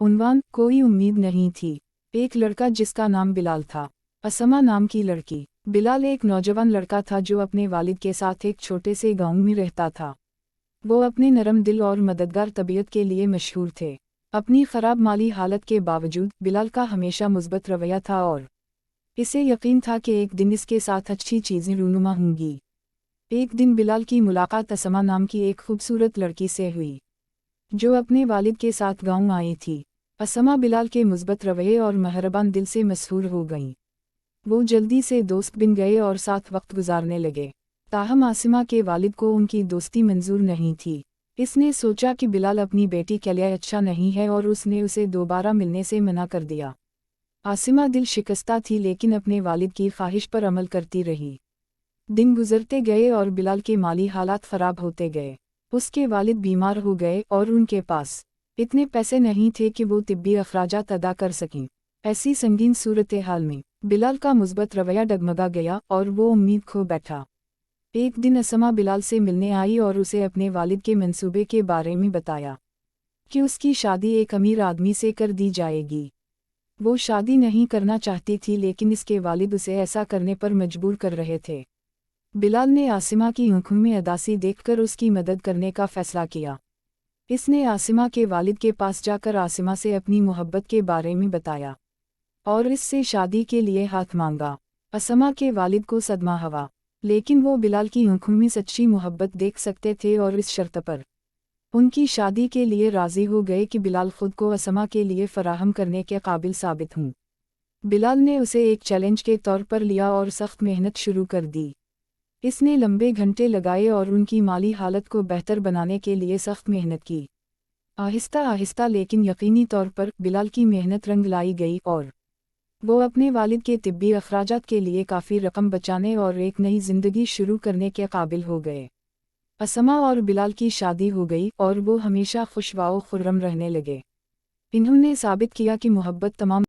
उन्वान, कोई उम्मीद नहीं थी। एक लड़का जिसका नाम बिलाल था। असमा नाम की लड़की। बिलाल एक नौजवान लड़का था जो अपने वालिद के साथ एक छोटे से गांव में रहता था। वो अपने नरम दिल और मददगार तबीयत के लिए मशहूर थे। अपनी खराब माली हालत के बावजूद बिलाल का हमेशा मुस्बत रवैया था और इसे यकीन था कि एक दिन इसके साथ अच्छी चीज़ें रूनुमा होंगी। एक दिन बिलाल की मुलाकात असमा नाम की एक खूबसूरत लड़की से हुई, जो अपने वालिद के साथ गांव आई थी। असमा बिलाल के मुस्बत रवैये और मेहरबान दिल से मशहूर हो गईं। वो जल्दी से दोस्त बन गए और साथ वक्त गुजारने लगे। ताहम आसिमा के वालिद को उनकी दोस्ती मंजूर नहीं थी। इसने सोचा कि बिलाल अपनी बेटी के लिए अच्छा नहीं है और उसने उसे दोबारा मिलने से मना कर दिया। आसिमा दिल शिकस्ता थी लेकिन अपने वालिद की ख्वाहिश पर अमल करती रही। दिन गुजरते गए और बिलाल के माली हालात ख़राब होते गए। उसके वालिद बीमार हो गए और उनके पास इतने पैसे नहीं थे कि वो तिब्बी अखराजात अदा कर सकें। ऐसी संगीन सूरत हाल में बिलाल का मुस्बत रवैया डगमगा गया और वो उम्मीद खो बैठा। एक दिन असमा बिलाल से मिलने आई और उसे अपने वालिद के मंसूबे के बारे में बताया कि उसकी शादी एक अमीर आदमी से कर दी जाएगी। वो शादी नहीं करना चाहती थी लेकिन इसके वालिद उसे ऐसा करने पर मजबूर कर रहे थे। बिलाल ने आसिमा की आंखों में अदासी देखकर उसकी मदद करने का फैसला किया। इसने आसिमा के वालिद के पास जाकर आसिमा से अपनी मोहब्बत के बारे में बताया और इससे शादी के लिए हाथ मांगा। असमा के वालिद को सदमा हुआ, लेकिन वो बिलाल की आंखों में सच्ची मोहब्बत देख सकते थे और इस शर्त पर उनकी शादी के लिए राज़ी हो गए कि बिलाल खुद को असमा के लिए फराहम करने के काबिल साबित हों। बिलाल ने उसे एक चैलेंज के तौर पर लिया और सख्त मेहनत शुरू कर दी। इसने लंबे घंटे लगाए और उनकी माली हालत को बेहतर बनाने के लिए सख्त मेहनत की। आहिस्ता आहिस्ता लेकिन यकीनी तौर पर बिलाल की मेहनत रंग लाई गई और वो अपने वालिद के तिब्बी अखराजात के लिए काफ़ी रकम बचाने और एक नई ज़िंदगी शुरू करने के काबिल हो गए। असमा और बिलाल की शादी हो गई और वो हमेशा खुशवाओ खुर्रम रहने लगे। इन्होंने साबित किया कि मोहब्बत तमाम